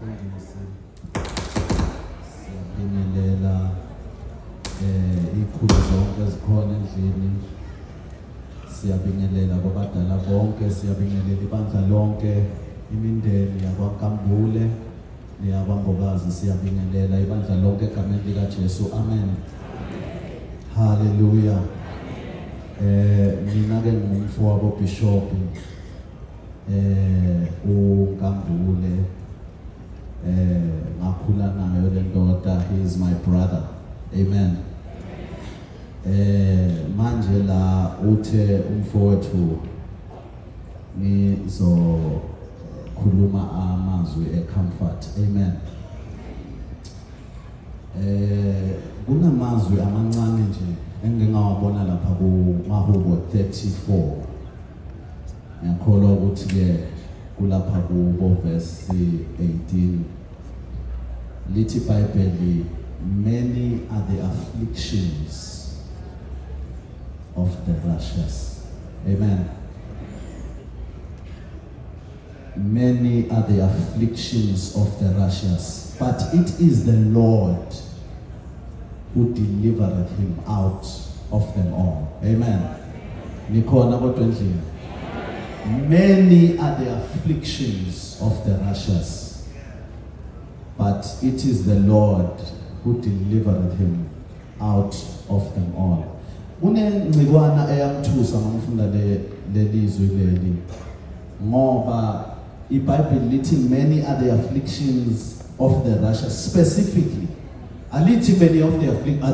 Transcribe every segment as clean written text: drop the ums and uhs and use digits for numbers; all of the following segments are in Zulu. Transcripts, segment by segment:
mfundisi siyabingelela ikhulu zonke zikhona endlini siyabingelela babadala bonke siyabingelela ibandla lonke imindeni yakwaNkambule neyabambokazi siyabingelela ibandla lonke egameni lika Jesu amen haleluya mina ke ngumfowabo Bishop uNkambule ngakhula nayo le ndoda he is my brother amen manje la uthe umfowethu nizokhuluma amazwi ecomfort amen kunamazwi amancane nje engingawabona lapha ku Mahubo 34 ngiyakholwa ukuthi ke kulapha ku verse 18 lithi Bible many are the afflictions of the righteous amen many are the afflictions of the righteous but it is the Lord who delivered him out of them all amen nikhona kodwa endlini many are the afflictions of the righteous but it is the Lord who delivered him out of them all kunengcikwana eyamthusa ngomfunda lelizwi leli ngoba iBhayibheli lithi many are the afflictions of the righteous specifically alithi many of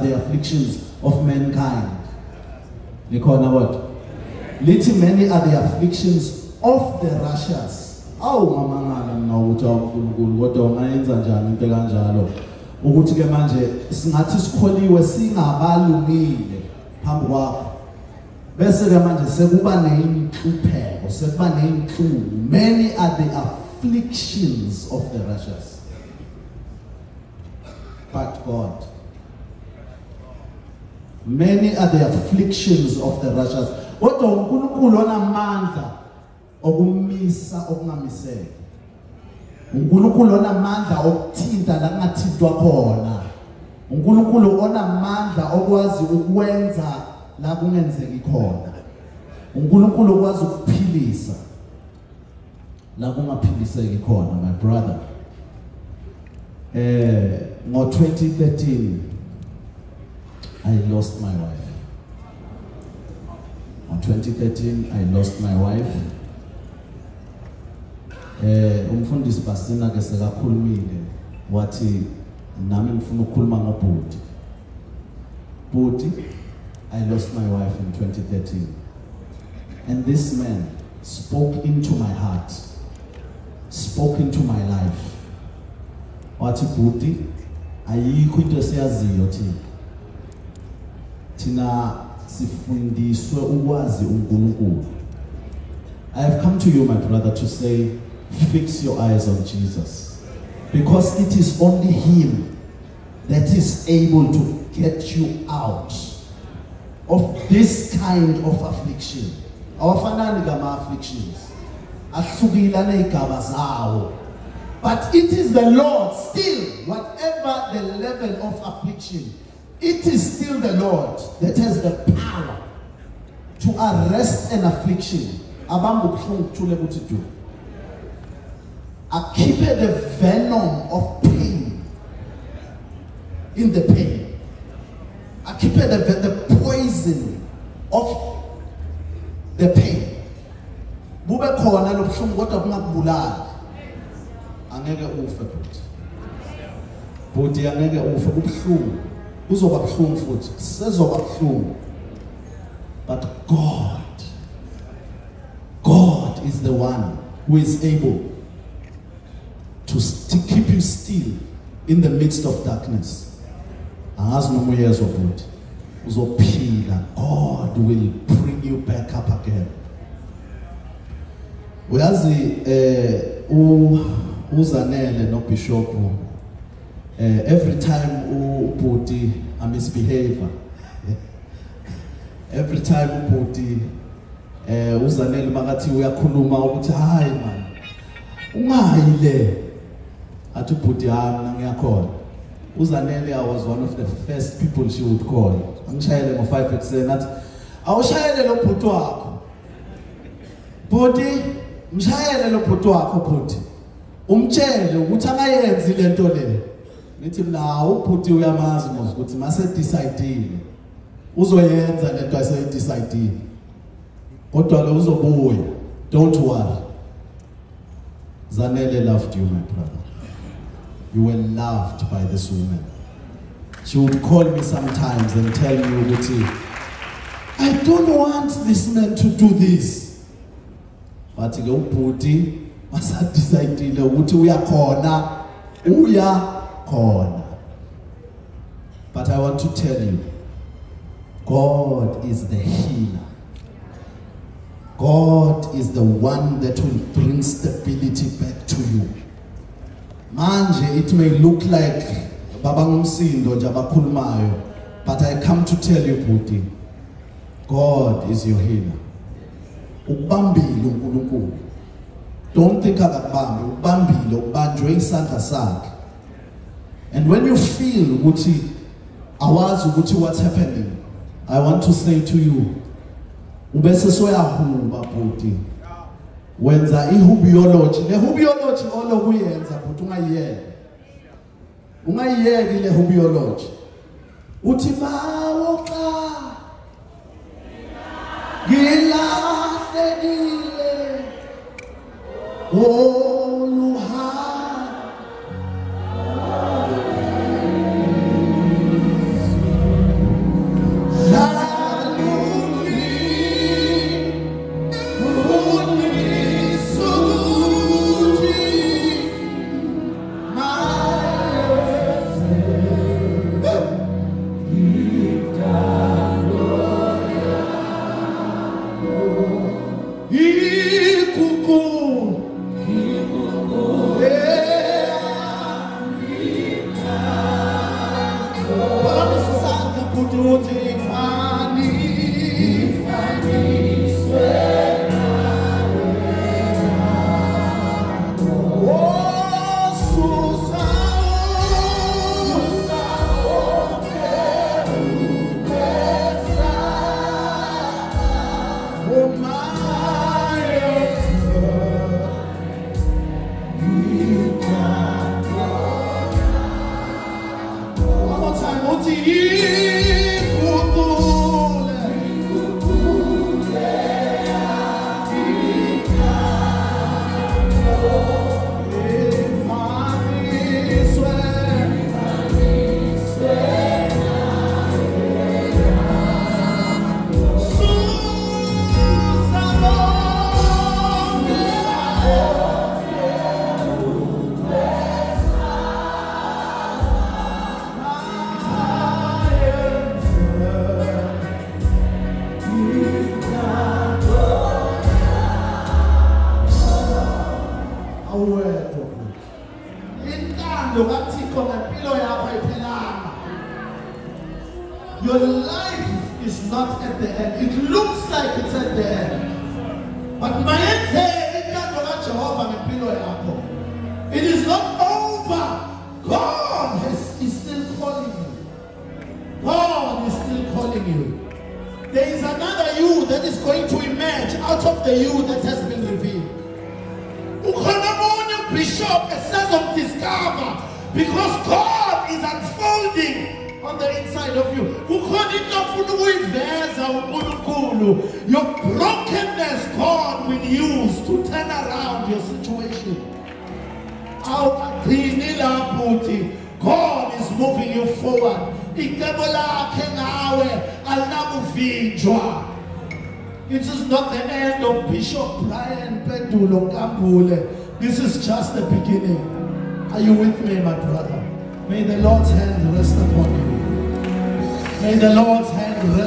the afflictions of mankind nikhona kodwa lithi many are the afflictions of the righteous awu ngamangala mina ukuthi uNkulunkulu kodwa ungayenza njani into kanjalo ukuthi ke manje singathi sikholiwe singabalungile phambi kwakho bese ke manje sekuba neinhlupheko sekuba neinhlungu many are the afflictions of the righteous but God many are the afflictions of the righteous kodwa uNkulunkulu onamandla okumisa okungamiseke uNkulunkulu onamandla okuthinta la kungathintwa khona uNkulunkulu onamandla okwazi ukwenza la kungenzeki khona uNkulunkulu okwazi ukuphilisa la kungaphiliseki khona my brother ngo 2013 I lost my wife in 2013 I lost my wife umfundisi Basina ke sekakhulumile wathi nami ngifuna ukukhuluma ngobhuti I lost my wife in 2013 and this man spoke into my heart spoke into my life wathi bhuti ayikho into esiyaziyo thina sifundiswe ukwazi uNkulunkulu I have come to you my brother to say fix your eyes on Jesus because it is only him that is able to get you out of this kind of affliction awafanani kama afflictions ahlukilana igaba zawo but it is the Lord still whatever the level of affliction it is still the Lord that has the power to arrest an affliction abambu kuhlungu kuthule ukuthi do keep the venom of pain in the pain keep the poison of the pain bube khona lobuhlungu kodwa bungakubulali angeke ufe bhuti angeke ufe ubuhlungu uzoba buhlungu futhi sezoba buhlungu but God is the one who is able to keep you still in the midst of darkness angazi noma uyezwa bhuti uzophila God will bring you back up again uyazi uzanele no Bishop every time ubhuti misbehavior every time ubhuti uzanele makathi uyakhuluma ukuthi hayi man ungayile ngathi ubhuti yami ngiyakhona. uZanele was one of the first people she would call. Angishayele ngo5 ekuseni athi awushayele lo bhuti wakho. Bhuti mshayele lo bhuti wakho bhuti. Umtshele ukuthi angayenzi lento le. Ngithi mina ubhuti uyamazi mos ukuthi mase decide uzoyenza lento ayise decide. Kodwa lo uzobuya. Don't worry. Zanele loved you, my brother. You were loved by this woman. She would call me sometimes and tell me, Uguti, I don't want this man to do this. But go Uguti, masa decide Uguti uya kona. But I want to tell you, God is the healer. God is the one that will bring stability back to you. Manje, it may look like Baba Ngumsindo Jabakulmayo, but I come to tell you, Puti, God is your healer. Ubambile uNkulunkulu. Don't think akakubambe, ubambile, ubanjwe isandla sakhe. And when you feel ukuthi awazi ukuthi what's happening, I want to say to you, ubese soyahuba Puti. Wenza ihubiology, le hubiology olokuyenza but ungayiyeki. Ungayiyeki le hubiology. Uthi bawo xa ngilahlekile oluha Your life is not at the end. It looks like it's at the end. But it is not over. God is still calling you. God is still calling you. There is another you that is going to emerge out of the you that has been revealed. Bishop, a sense of discover, because God is unfolding on the inside of you. Your brokenness, God will use to turn around your situation. God is moving you forward. It is not the end of Bishop Brian Pendulo Kambule. This is just the beginning. Are you with me, my brother? May the Lord's hand rest upon you. May the Lord's hand rest